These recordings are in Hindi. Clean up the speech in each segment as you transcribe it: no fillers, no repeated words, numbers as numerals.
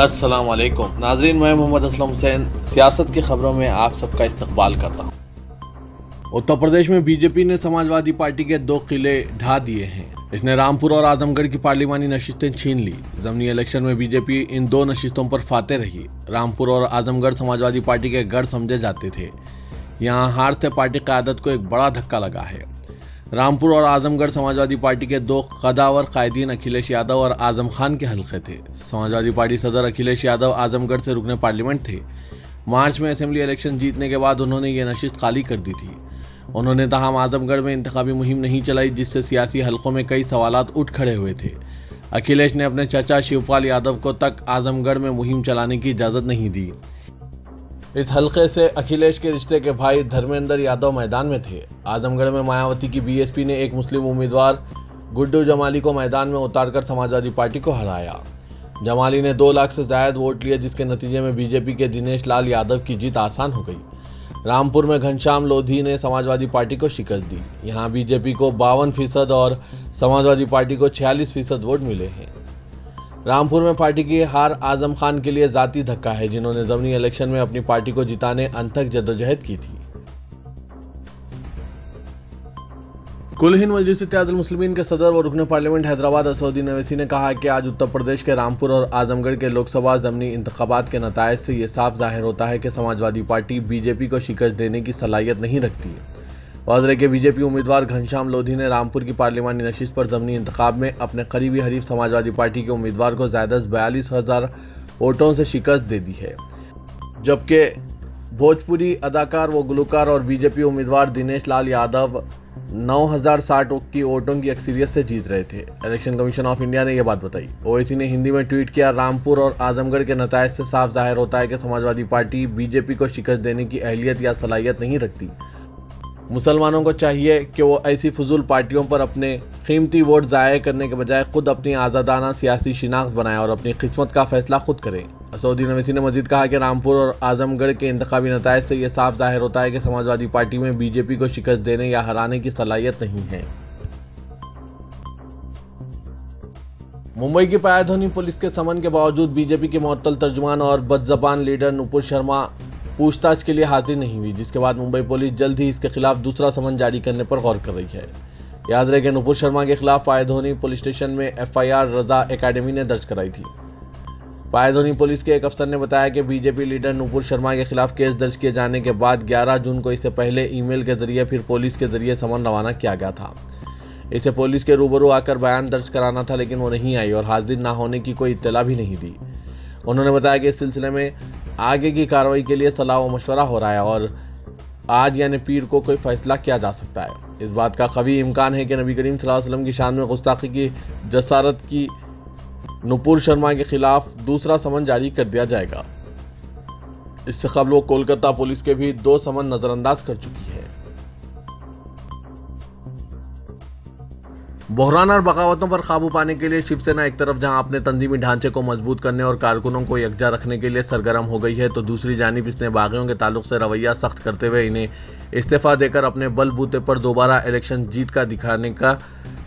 अस्सलाम वालेकुम नाज़रीन, मैं मोहम्मद असलम हुसैन सियासत की खबरों में आप सबका इस्तकबाल करता हूँ। उत्तर प्रदेश में बीजेपी ने समाजवादी पार्टी के 2 किले ढा दिए हैं। इसने रामपुर और आजमगढ़ की पार्लिमानी नशिस्तें छीन ली। ज़मीनी इलेक्शन में बीजेपी इन 2 नशिस्तों पर फाते रही। रामपुर और आजमगढ़ समाजवादी पार्टी के गढ़ समझे जाते थे। यहाँ हार से पार्टी क़यादत को एक बड़ा धक्का लगा है। रामपुर और आजमगढ़ समाजवादी पार्टी के 2 कदावर कायदीन अखिलेश यादव और आजम खान के हल्के थे। समाजवादी पार्टी सदर अखिलेश यादव आजमगढ़ से रुकने पार्लियामेंट थे। मार्च में असेंबली इलेक्शन जीतने के बाद उन्होंने ये नशिस्त खाली कर दी थी। उन्होंने तमाम आजमगढ़ में इंतखाबी मुहिम नहीं चलाई, जिससे सियासी हलकों में कई सवालात उठ खड़े हुए थे। अखिलेश ने अपने चाचा शिवपाल यादव को तक आजमगढ़ में मुहिम चलाने की इजाज़त नहीं दी। इस हलके से अखिलेश के रिश्ते के भाई धर्मेंद्र यादव मैदान में थे। आजमगढ़ में मायावती की बीएसपी ने एक मुस्लिम उम्मीदवार गुड्डू जमाली को मैदान में उतारकर समाजवादी पार्टी को हराया। जमाली ने 2 लाख से ज्यादा वोट लिए, जिसके नतीजे में बीजेपी के दिनेश लाल यादव की जीत आसान हो गई। रामपुर में घनश्याम लोधी ने समाजवादी पार्टी को शिकस्त दी। यहाँ बीजेपी को 52% और समाजवादी पार्टी को 46% वोट मिले हैं। रामपुर में पार्टी की हार आजम खान के लिए जाती धक्का है, जिन्होंने ज़मीनी इलेक्शन में अपनी पार्टी को जिताने अनथक जद्दोजहद की थी। कुल हिंद मजलिस इत्तेहादुल मुस्लिमीन के सदर व रुकन पार्लियामेंट हैदराबाद असदुद्दीन ओवैसी ने कहा कि आज उत्तर प्रदेश के रामपुर और आजमगढ़ के लोकसभा ज़मीनी इंतखाबात के नतायज से ये साफ जाहिर होता है कि समाजवादी पार्टी बीजेपी को शिकस्त देने की सलाहियत नहीं रखती है। वाज़ेह के बीजेपी उम्मीदवार घनश्याम लोधी ने रामपुर की पार्लिमानी नशिस्त पर ज़मीनी इंतखाब में अपने करीबी हरीफ समाजवादी पार्टी के उम्मीदवार को ज़्यादा 42,000 वोटों से शिकस्त दे दी है, जबकि भोजपुरी अदाकार व गुलकार और बीजेपी उम्मीदवार दिनेश लाल यादव 9,060 की वोटों की अक्सरियत से जीत रहे थे। इलेक्शन कमीशन ऑफ इंडिया ने यह बात बताई। ओवैसी ने हिंदी में ट्वीट किया, रामपुर और आजमगढ़ के नतायज से साफ जाहिर होता है कि समाजवादी पार्टी बीजेपी को शिकस्त देने की अहलियत या सलाहियत नहीं रखती। मुसलमानों को चाहिए कि वो ऐसी फजूल पार्टियों पर अपने कीमती वोट ज़ाया करने के बजाय खुद अपनी आज़ादाना सियासी शिनाख्त बनाएं और अपनी किस्मत का फैसला खुद करें। असदुद्दीन ओवैसी ने मजीद कहा कि रामपुर और आजमगढ़ के इंतखाबी नतायज से यह साफ जाहिर होता है कि समाजवादी पार्टी में बीजेपी को शिकस्त देने या हराने की सलाहियत नहीं है। मुंबई की पायाधोनी पुलिस के समन के बावजूद बीजेपी के मुअत्तल तर्जुमान और बदज़बान लीडर नुपुर शर्मा पूछताछ के लिए हाजिर नहीं हुई, जिसके बाद मुंबई पुलिस जल्द ही इसके खिलाफ दूसरा समन जारी करने पर गौर कर रही है। याद रहे कि नुपुर शर्मा के खिलाफ पायाधोनी पुलिस स्टेशन में FIR रजा एकेडमी ने दर्ज कराई थी। पायाधोनी पुलिस के एक अफसर ने बताया कि बीजेपी लीडर नुपुर शर्मा के खिलाफ केस दर्ज किए जाने के बाद 11 जून को इसे पहले ईमेल के जरिए फिर पुलिस के जरिए समन रवाना किया गया था। इसे पुलिस के रूबरू आकर बयान दर्ज कराना था, लेकिन वो नहीं आई और हाजिर ना होने की कोई इत्तला भी नहीं दी। उन्होंने बताया कि इस सिलसिले में आगे की कार्रवाई के लिए सलाह व मशवरा हो रहा है और आज यानी पीर को कोई फैसला किया जा सकता है। इस बात का कभी इम्कान है कि नबी करीम सल्लल्लाहु अलैहि वसल्लम की शान में गुस्ताखी की जसारत की नुपुर शर्मा के खिलाफ दूसरा समन जारी कर दिया जाएगा। इससे कबल वो कोलकाता पुलिस के भी 2 समन नजरअंदाज कर चुकी है। बहरान और बगावतों पर काबू पाने के लिए शिवसेना एक तरफ जहां अपने तंजीमी ढांचे को मजबूत करने और कारकुनों को यकजा रखने के लिए सरगर्म हो गई है, तो दूसरी जानिब इसने बागियों के ताल्लुक से रवैया सख्त करते हुए इन्हें इस्तीफा देकर अपने बलबूते पर दोबारा इलेक्शन जीत का दिखाने का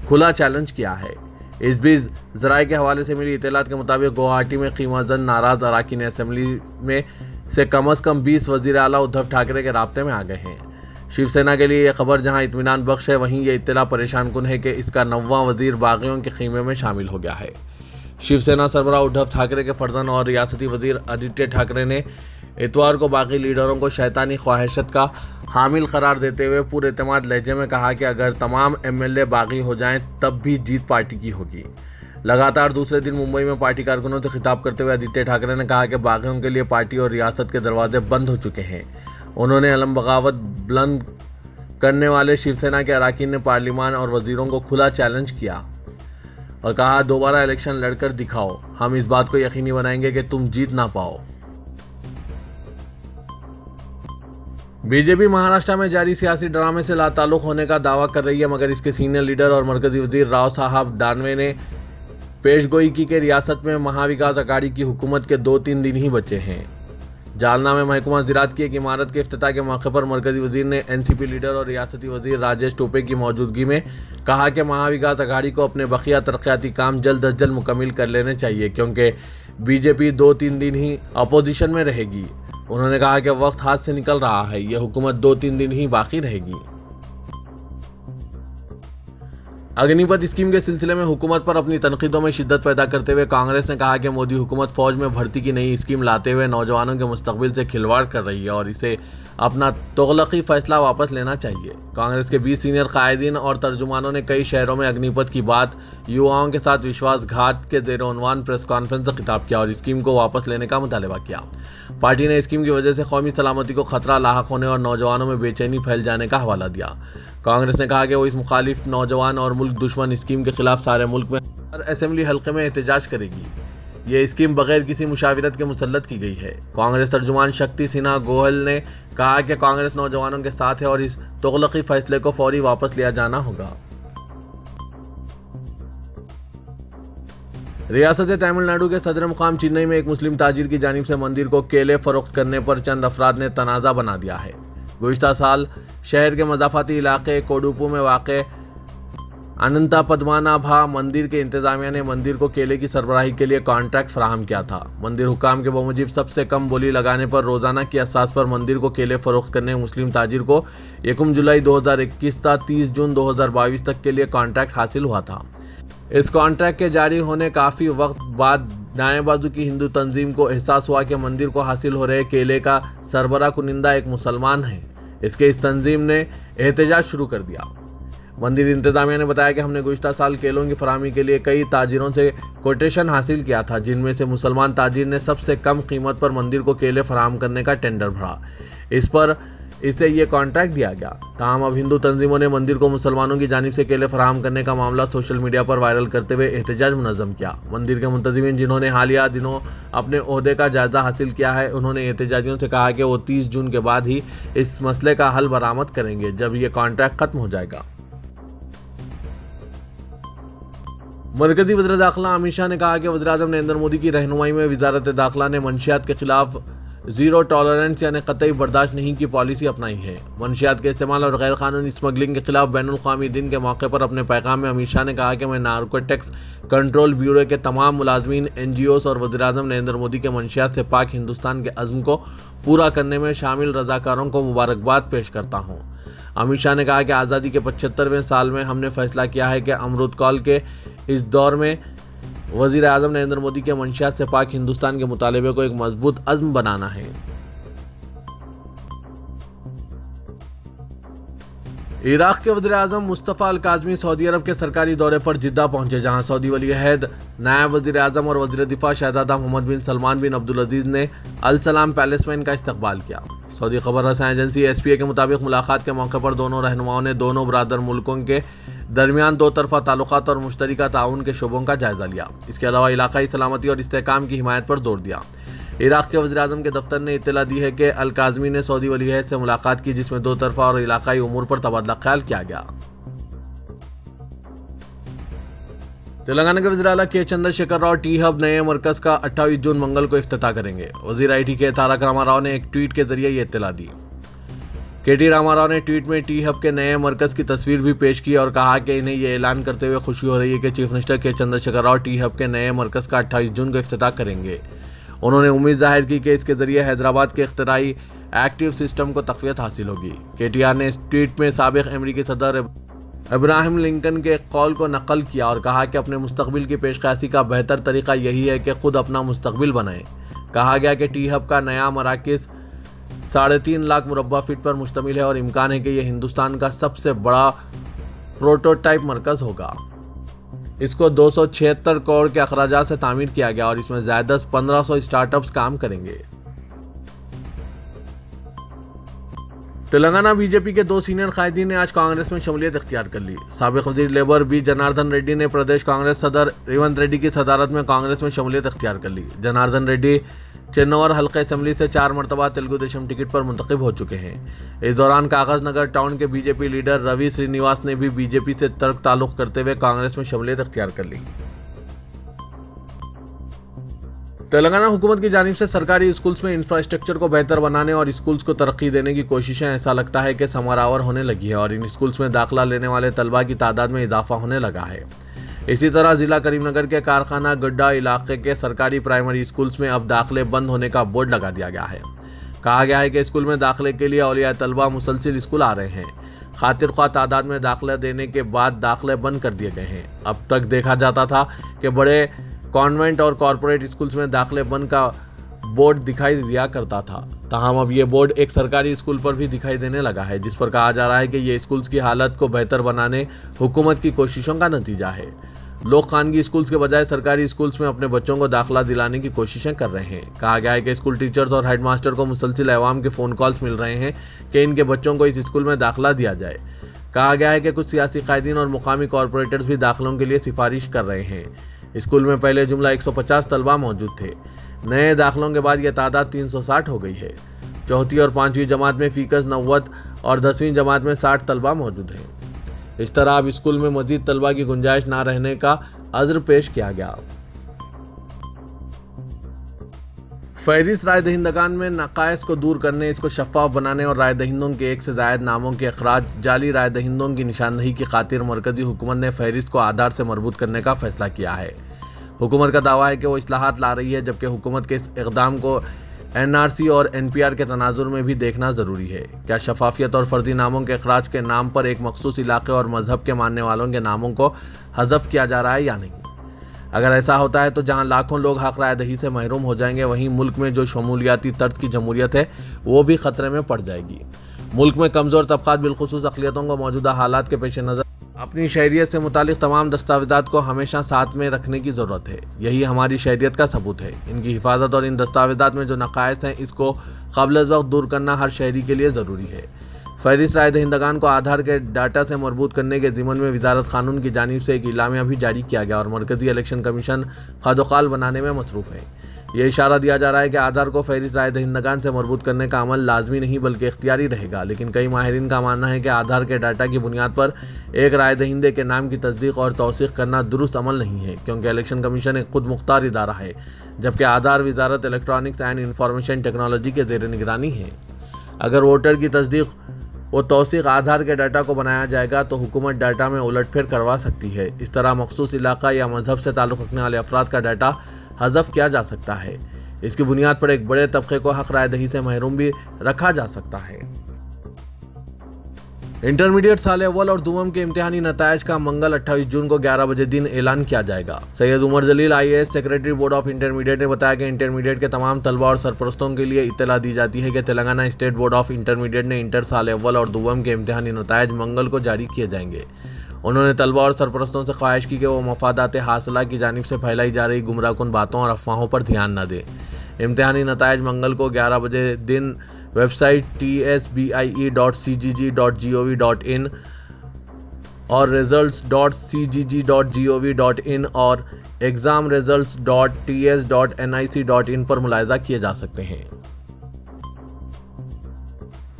खुला चैलेंज किया है। इस बीच ज़राए के हवाले से मिली इत्तलात के मुताबिक गुवाहाटी में कीमाजन नाराज अरकान असेंबली में से कम 20 वज़ीर आला उद्धव ठाकरे के राब्ते में आ गए हैं। शिवसेना के लिए यह खबर जहां इत्मीनान बख्श है, वहीं ये इत्तला परेशान कुन है कि इसका 9वां वजीर बागियों के खीमे में शामिल हो गया है। शिवसेना सरबराह उद्धव ठाकरे के फर्जंद और रियासती वजीर आदित्य ठाकरे ने इतवार को बाकी लीडरों को शैतानी ख्वाहिशत का हामिल करार देते हुए पूरे एतमाद लहजे में कहा कि अगर तमाम MLA बागी हो जाएं तब भी जीत पार्टी की होगी। लगातार दूसरे दिन मुंबई में पार्टी कारकुनों से खिताब करते हुए आदित्य ठाकरे ने कहा कि बागियों के लिए पार्टी और रियासत के दरवाजे बंद हो चुके हैं। उन्होंने अलम बगावत बुलंद करने वाले शिवसेना के अरकान ने पार्लियामान और वजीरों को खुला चैलेंज किया और कहा, दोबारा इलेक्शन लड़कर दिखाओ, हम इस बात को यकीनी बनाएंगे कि तुम जीत ना पाओ। बीजेपी महाराष्ट्र में जारी सियासी ड्रामे से लाताल्लुक होने का दावा कर रही है, मगर इसके सीनियर लीडर और मरकजी वजीर राव साहब दानवे ने पेशगोई की कि रियासत में महाविकास अघाड़ी की हुकूमत के 2-3 दिन ही बचे हैं। जालना में महकमा ज़राअत की एक इमारत के इफ्तिताह के मौके पर मरकजी वजीर ने एनसीपी लीडर और रियासती वजीर राजेश टोपे की मौजूदगी में कहा कि महाविकास अघाड़ी को अपने बकिया तरक्याती काम जल्द अज जल्द मुकम्मिल कर लेने चाहिए, क्योंकि बीजेपी 2-3 दिन ही अपोजिशन में रहेगी। उन्होंने कहा कि वक्त हाथ से निकल रहा है, यह हुकूमत 2-3 दिन ही बाकी रहेगी। अग्निपथ स्कीम के सिलसिले में हुकूमत पर अपनी तनकीदों में शिद्दत पैदा करते हुए कांग्रेस ने कहा कि मोदी हुकूमत फौज में भर्ती की नई स्कीम लाते हुए नौजवानों के मुस्तकबिल से खिलवाड़ कर रही है और इसे अपना तुगलकी फैसला वापस लेना चाहिए। कांग्रेस के 20 सीनियर कायदीन और तर्जुमानों ने कई शहरों में अग्निपथ की बात युवाओं के साथ विश्वासघात के ज़ेर उन्वान प्रेस कॉन्फ्रेंस से खिताब किया और स्कीम को वापस लेने का मुतालबा किया। पार्टी ने स्कीम की वजह से कौमी सलामती को खतरा लाहक होने और नौजवानों में बेचैनी फैल जाने का हवाला दिया। कांग्रेस ने कहा कि वो इस मुखालिफ नौजवान और मुल्क दुश्मन स्कीम के खिलाफ सारे मुल्क में हर असेंबली हल्के में एहतजाज करेगी। ये स्कीम बगैर किसी मुशावरत के मुसल्लत की गई है। कांग्रेस तर्जुमान शक्ति सिन्हा गोयल ने कहा कि कांग्रेस नौजवानों के साथ है और इस तुगलकी फैसले को फौरी वापस लिया जाना होगा। रियासत तमिलनाडु के सदर मुकाम चेन्नई में एक मुस्लिम ताजिर की जानिब से मंदिर को केले फरोख्त करने पर चंद अफराद ने तनाज़ा बना दिया है। गुज़िश्ता साल शहर के मज़ाफ़ाती इलाके कोडुपु में वाक़े अनंता पद्मनाभा मंदिर के इंतजामिया ने मंदिर को केले की सरबराही के लिए कॉन्ट्रैक्ट फराहम किया था। मंदिर हुकाम के बमुजिब सबसे कम बोली लगाने पर रोज़ाना की असास पर मंदिर को केले फरोख्त करने मुस्लिम ताजिर को 1 जुलाई 2021 था 30 जून 2022 तक के लिए कॉन्ट्रैक्ट हासिल हुआ था। इस कॉन्ट्रैक्ट के जारी होने काफ़ी वक्त बाद दाएं बाजू की हिंदू तंजीम को एहसास हुआ कि मंदिर को हासिल हो रहे केले का सरबराह कुनिंदा एक मुसलमान है। इसके इस तंजीम ने एहतजाज शुरू कर दिया। मंदिर इंतजामिया ने बताया कि हमने गुज़िश्ता साल केलों की फराहमी के लिए कई ताजिरों से कोटेशन हासिल किया था, जिनमें से मुसलमान ताजिर ने सबसे कम कीमत पर मंदिर को केले फराहम करने का टेंडर भरा। इस पर इसे ये कॉन्ट्रैक्ट दिया गया। ताहम अब हिंदू तंजीमों ने मंदिर को मुसलमानों की जानिब से केले फराहम करने का मामला सोशल मीडिया पर वायरल करते हुए एहतजाज मुनज़्ज़म किया। मंदिर के मुंतज़िमीन जिन्होंने हालिया दिनों अपने ओहदे का जायज़ा हासिल किया है, उन्होंने एहतजाजियों से कहा कि वो 30 जून के बाद ही इस मसले का हल बरामद करेंगे, जब ये कॉन्ट्रैक्ट खत्म हो जाएगा। मरकजी वज़ीर दाखिला अमित शाह ने कहा कि वज़ीर-ए-आज़म नरेंद्र मोदी की रहनुमाई में वज़ारत दाखिला ने मंशियात के खिलाफ ज़ीरो टॉलरेंस यानी कतई बर्दाश्त नहीं की पॉलिसी अपनाई है। मंशियात के इस्तेमाल और गैर कानूनी स्मगलिंग के खिलाफ बैनुल-अक़वामी दिन के मौके पर अपने पैगाम में अमित शाह ने कहा कि मैं नारकोटिक्स कंट्रोल ब्यूरो के तमाम मुलाजमीन, NGOs और वज़ीर-ए-आज़म नरेंद्र मोदी के मंशियात से पाक हिंदुस्तान के अज़्म को पूरा करने में शामिल रज़ाकारों को मुबारकबाद पेश करता हूँ। अमित शाह ने कहा कि आज़ादी के 75वें साल में हमने फैसला किया है कि अमृत काल के इस दौर में वज़ीर आज़म नरेंद्र मोदी के मंशियात से पाक हिंदुस्तान के मुतालिबे को एक मजबूत अज़्म बनाना है। इराक़ के वज़ीर-ए-आज़म मुस्तफ़ा अल-काज़मी सऊदी अरब के सरकारी दौरे पर जिद्दा पहुंचे, जहां सऊदी वली-ए-अहद नायब वज़ीर-ए-आज़म और वज़ीर दिफ़ा शहज़ादा मोहम्मद बिन सलमान बिन अब्दुल अज़ीज़ ने अल सलाम पैलेस में इनका इस्तकबाल किया। सऊदी खबर रसां एजेंसी SPA के मुताबिक मुलाकात के मौके पर दोनों रहनुमाओं ने दोनों बरादर मुल्कों के दरमियान दो तरफ़ा ताल्लुकात और मुश्तरका ताउन के शोबों का जायज़ा लिया। इसके अलावा इलाकाई सलामती और इस्तेहकाम की हिमायत पर जोर दिया। इराक़ के वज़ीर-ए-आज़म के दफ्तर ने इत्तला दी है कि अल-काज़मी ने सऊदी वली-ए-अहद से मुलाकात की, जिसमें दो तरफ़ा और इलाकाई उमूर पर तबादला ख्याल किया गया। तेलंगाना के वज़ीर आला के चंद्रशेखर राव टी हब नए मरकज़ का 28 जून मंगल को इफ्तिताह करेंगे। वज़ीर IT के तारक रामाराव ने एक ट्वीट के जरिए ये इत्तला दी। KT रामाराव ने ट्वीट में टी हब के नए मरकज़ की तस्वीर भी पेश की और कहा कि इन्हें यह ऐलान करते हुए खुशी हो रही है कि चीफ मिनिस्टर के चंद्रशेखर राव टी हब के नए मरकज़ का 28 जून को इफ्तिताह करेंगे। उन्होंने उम्मीद जाहिर की कि इसके जरिए हैदराबाद के इख्तिराई एक्टिव सिस्टम को तक़वियत हासिल होगी। KTR ने इस ट्वीट में साबिक़ अमेरिकी सदर इब्राहिम लिंकन के कौल को नकल किया और कहा कि अपने मुस्तकबिल की पेशकशी का बेहतर तरीका यही है कि खुद अपना मुस्तकबिल बनाएं। कहा गया कि टी हब का नया मराकज़ 3.5 लाख मुरब्बा फीट पर मुश्तमिल है और इम्कान है कि यह हिंदुस्तान का सबसे बड़ा प्रोटोटाइप मरकज़ होगा। इसको 276 करोड़ के अखराजात से तामीर किया गया और इसमें ज़्यादा 1500 स्टार्टअप्स काम करेंगे। तेलंगाना बीजेपी के 2 सीनियर कायदीन ने आज कांग्रेस में शमूलियत इख्तियार कर ली। साबिक़ वज़ीर लेबर बी जनार्दन रेड्डी ने प्रदेश कांग्रेस सदर रेवंत रेड्डी की सदारत में कांग्रेस में शमूलियत इख्तियार कर ली। जनार्दन रेड्डी चेन्नौर हल्का असेंबली से 4 मरतबा तेलुगु देशम टिकट पर मुंतखब हो चुके हैं। इस दौरान कागज नगर टाउन के बीजेपी लीडर रवि श्रीनिवास ने भी बीजेपी से तर्क ताल्लुक़ करते हुए कांग्रेस में शमूलियत इख्तियार कर ली। तेलंगाना हुकूमत की जानिब से सरकारी स्कूल्स में इंफ्रास्ट्रक्चर को बेहतर बनाने और स्कूल्स को तरक्की देने की कोशिशें ऐसा लगता है कि समारावर होने लगी है और इन स्कूल्स में दाखिला लेने वाले तलबा की तादाद में इजाफा होने लगा है। इसी तरह जिला करीमनगर के कारखाना गड्ढा इलाके के सरकारी प्राइमरी स्कूल्स में अब दाखिले बंद होने का बोर्ड लगा दिया गया है। कहा गया है कि स्कूल में दाखिले के लिए औलिया तलबा मुसलसिल स्कूल आ रहे हैं। खातिर ख्वाह तादाद में दाखिला देने के बाद दाखिले बंद कर दिए गए हैं। अब तक देखा जाता था कि बड़े कॉन्वेंट और कॉरपोरेट स्कूल्स में दाखिले बंद का बोर्ड दिखाई दिया करता था, ताहम अब ये बोर्ड एक सरकारी स्कूल पर भी दिखाई देने लगा है, जिस पर कहा जा रहा है कि ये स्कूल्स की हालत को बेहतर बनाने हुकूमत की कोशिशों का नतीजा है। लोग खानगी स्कूल्स के बजाय सरकारी स्कूल्स में अपने बच्चों को दाखिला दिलाने की कोशिशें कर रहे हैं। कहा गया है कि स्कूल टीचर्स और हेडमास्टर को मुसलसिल अवाम के फ़ोन कॉल्स मिल रहे हैं कि इनके बच्चों को इस स्कूल में दाखिला दिया जाए। कहा गया है कि कुछ सियासी कायदीन और मुकामी कॉरपोरेटर्स भी दाखिलों के लिए सिफारिश कर रहे हैं। स्कूल में पहले जुमला 150 तलबा मौजूद थे। नए दाखिलों के बाद यह तादाद 360 हो गई है। चौथी और पाँचवीं जमात में फ़ीकस 90 और 10वीं जमात में 60 तलबा मौजूद हैं। इस तरह अब स्कूल में मजीद तलबा की गुंजाइश ना रहने का अज़्र पेश किया गया। फहरिस्त राय दहिंदगान में नकायस को दूर करने, इसको शफाफ बनाने और राय दहिंदों के एक से ज़ायद नामों के अखराज, जाली राय दहिंदों की निशानदही की खातिर मरकजी हुकूमत ने फहरिस्त को आधार से मरबूत करने का फैसला किया है। हुकूमत का दावा है कि वो इस्लाहात ला रही है, जबकि हुकूमत के इस इक़दाम को NRC और NPR के तनाजुर में भी देखना ज़रूरी है। क्या शफाफियत और फर्जी नामों के अखराज के नाम पर एक मखसूस इलाके और मजहब के मानने वालों के नामों को हज़फ किया जा रहा है या नहीं? अगर ऐसा होता है तो जहां लाखों लोग हक राय दही से महरूम हो जाएंगे, वहीं मुल्क में जो शमूलियाती तर्ज की जमहूरियत है वो भी खतरे में पड़ जाएगी। मुल्क में कमज़ोर तबक़ात बिलखुसूस अक़लियतों को मौजूदा हालात के पेश नज़र अपनी शहरियत से मुतालिक तमाम दस्तावेज़ात को हमेशा साथ में रखने की ज़रूरत है। यही हमारी शहरियत का सबूत है। इनकी हिफाजत और इन दस्तावेज़ात में जो नक़ाइस हैं, इसको क़ब्ल वक्त दूर करना हर शहरी के लिए ज़रूरी है। फहरिस्त राय दहिंदगान को आधार के डाटा से मरबूत करने के ज़िम्मन में वज़ारत क़ानून की जानिब से एक इलामिया भी जारी किया गया और मरकज़ी इलेक्शन कमीशन खदोखाल बनाने में मसरूफ़ है। ये इशारा दिया जा रहा है कि आधार को फहरिस्त राय दहिंदगान से मरबूत करने का अमल लाजमी नहीं बल्कि इख्तियारी रहेगा, लेकिन कई माहिरीन का मानना है कि आधार के डाटा की बुनियाद पर एक राय दहिंदे के नाम की तस्दीक और तौसीक़ करना दुरुस्त अमल नहीं है, क्योंकि इलेक्शन कमीशन एक खुद मुख्तार इदारा है, जबकि आधार वज़ारत इलेक्ट्रॉनिक्स एंड इंफॉर्मेशन टेक्नोलॉजी के ज़ेर निगरानी है। अगर वोटर की तस्दीक वो तौसीक़ आधार के डाटा को बनाया जाएगा तो हुकूमत डाटा में उलटफेर करवा सकती है। इस तरह मखसूस इलाका या मजहब से ताल्लुक़ रखने वाले अफराद का डाटा हज़फ किया जा सकता है। इसकी बुनियाद पर एक बड़े तबके को हक राय दही से महरूम भी रखा जा सकता है। इंटरमीडिएट साल अव्वल और दुवम के इम्तिहानी नतायज का मंगल 28 जून को 11 बजे दिन ऐलान किया जाएगा। सैयद उमर जलील IAS secretary board of intermediate ने बताया कि इंटरमीडिएट के तमाम तलबा और सरपरस्तों के लिए इत्तला दी जाती है कि Telangana state board of intermediate ने इंटर साल अव्वल और दुवम के इम्तिहानी नतायज मंगल को जारी किए जाएंगे। उन्होंने तलबा और सरपरस्तों से ख्वाहिश की कि वो मफादात हासिला की जानिब से फैलाई जा रही गुमराहकुन बातों और अफवाहों पर ध्यान न दें। इम्तिहानी नतायज मंगल को 11 बजे दिन वेबसाइट tsbie.cgg.gov.in और results.cgg.gov.in और examresults.ts.nic.in पर मुलाहिजा किए जा सकते हैं।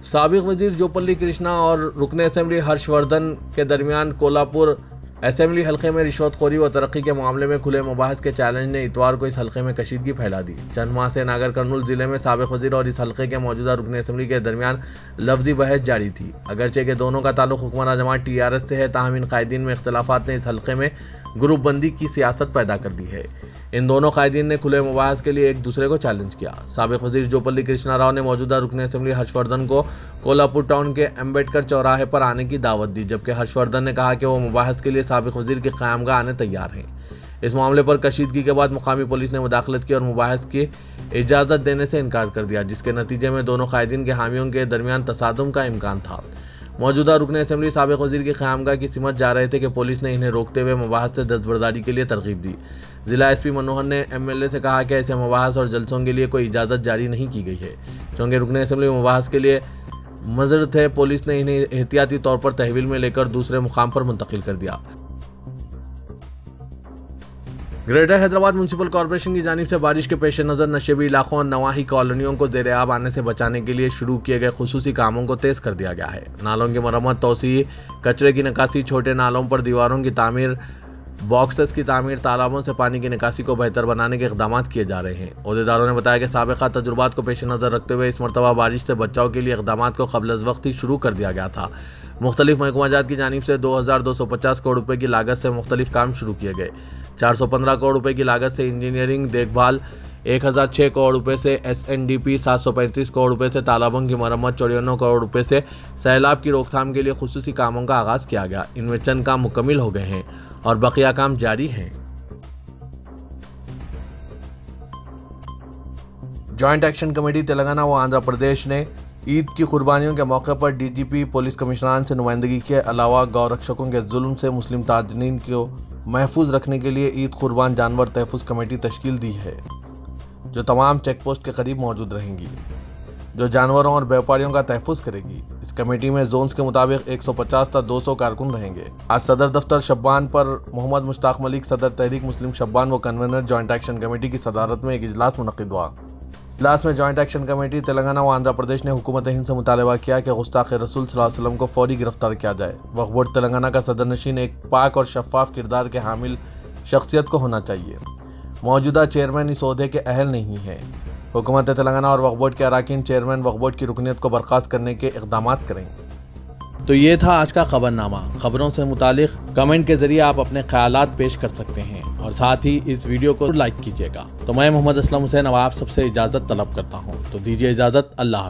साबिक वजीर जोपल्ली कृष्णा और रुकन असेंबली हर्षवर्धन के दरमियान कोल्हापुर असेंबली हल्के में रिश्वतखोरी व तरक्की के मामले में खुले मुबाहस के चैलेंज ने इतवार को इस हल्के में कशीदगी फैला दी। चंद माह से नागर कर्नूल जिले में साबिक वजीर और इस हल्के के मौजूदा रुकन असेंबली के दरमियान लफ्जी बहस जारी थी। अगरचे के दोनों का ताल्लुक हुक्मरान जमात TRS से है, ताहम इन कायदीन में इख्तलाफात ने इस हल्के में ग्रुपबंदी की सियासत पैदा कर दी है। इन दोनों कायदीन ने खुले मुबाहस के लिए एक दूसरे को चैलेंज किया। साबिक वजीर जोपल्ली कृष्णा राव ने मौजूदा रुकन असेंबली हर्षवर्धन को कोल्हापुर टाउन के अम्बेडकर चौराहे पर आने की दावत दी, जबकि हर्षवर्धन ने कहा कि वो मुबाहस के लिए साबिक वजीर के क़यामगाह आने तैयार हैं। इस मामले पर कशीदगी के बाद मुकामी पुलिस ने मुदाखलत की और मुबाहस की इजाज़त देने से इनकार कर दिया, जिसके नतीजे में दोनों कायदीन के हामियों के दरमियान तसादुम का इम्कान था। मौजूदा रुकन असेंबली साबिक वजीर के क़यामगाह की सिमत जा रहे थे कि पुलिस ने इन्हें रोकते हुए मुबाहस से दस्तबरदारी के लिए तरगीब दी। जिला SP मनोहर ने MLA से कहा कि ऐसे मुबाहस और जलसों के लिए कोई इजाज़त जारी नहीं की गई है, क्योंकि रुकन असेंबली मुबाहस के लिए मज़र थे। पुलिस ने इन्हें एहतियाती तौर पर तहवील में लेकर दूसरे मुकाम पर मुंतकिल कर दिया। ग्रेटर हैदराबाद म्यूनसिपल कॉरपोरेशन की जानिब से बारिश के पेश नज़र नशेबी इलाकों और नवाही कॉलोनियों को ज़ेर आब आने से बचाने के लिए शुरू किए गए खुसूसी कामों को तेज़ कर दिया गया है। नालों की मरम्मत, तोसी, कचरे की निकासी, छोटे नालों पर दीवारों की तामीर, बॉक्सेस की तामीर, तालाबों से पानी की निकासी को बेहतर बनाने के इकदाम किए जा रहे हैं। अहदेदारों ने बताया कि साबिक़ा तजुर्बात को पेश नज़र रखते हुए इस मरतबा बारिश से बचाव के लिए इकदाम को क़ब्ल वक्त ही शुरू कर दिया गया था। मुख्तलिफ महकमाजात की जानिब से 2250 करोड़ रुपये की लागत से मुख्तलिफ काम शुरू किए गए। 415 करोड़ रुपये की लागत से इंजीनियरिंग देखभाल, 1006 करोड़ रुपये से SNDP, 735 करोड़ रुपये से तालाबों की मरम्मत, 94 करोड़ रुपये से सैलाब की रोकथाम के लिए खुसूसी कामों का आगाज़ किया गया। इनमें चंद काम मुकम्मिल हो गए हैं और बकिया काम जारी हैं। जॉइंट एक्शन कमेटी तेलंगाना व आंध्र प्रदेश ने ईद की कुर्बानियों के मौके पर DGP, पुलिस कमिश्नरान से नुमाइंदगी के अलावा गौ रक्षकों के जुल्म से मुस्लिम ताजरीन को महफूज रखने के लिए ईद कुर्बान जानवर तहफ़्फ़ुज़ कमेटी तश्कील दी है, जो तमाम चेक पोस्ट के करीब मौजूद रहेंगी, जो जानवरों और व्यापारियों का तहफ़्फ़ुज़ करेगी। इस कमेटी में जोन्स के मुताबिक 150 था 200 कारकुन रहेंगे। आज सदर दफ्तर शब्बान पर मोहम्मद मुश्ताक मलिक, सदर तहरीक मुस्लिम शब्बान व कन्वीनर जॉइंट एक्शन कमेटी की सदारत में एक इजलास मुनक़िद हुआ। इजलास में जॉइंट एक्शन कमेटी तेलंगाना व आंध्र प्रदेश ने हुकूमत हिंद से मुतालबा किया कि गुस्ताख़ रसूल सल्लल्लाहु अलैहि वसल्लम को फौरी गिरफ्तार किया जाए। वक्फ़ बोर्ड तेलंगाना का सदर नशीन एक पाक और शफ़ाफ किरदार के हामिल शख्सियत को होना चाहिए। मौजूदा चेयरमैन इस ओहदे के अहल नहीं है। हुकूमत तेलंगाना और वक्फ़ बोर्ड के अराकीन चेयरमैन वक्फ़ बोर्ड की रुकनीत को बर्खास्त करने के इक़दाम करें। तो ये था आज का खबरनामा। खबरों से मुतालिक कमेंट के जरिए आप अपने ख्यालात पेश कर सकते हैं और साथ ही इस वीडियो को लाइक कीजिएगा। तो मैं मोहम्मद असलम हुसैन अब आप सबसे इजाज़त तलब करता हूँ। तो दीजिए इजाज़त। अल्लाह।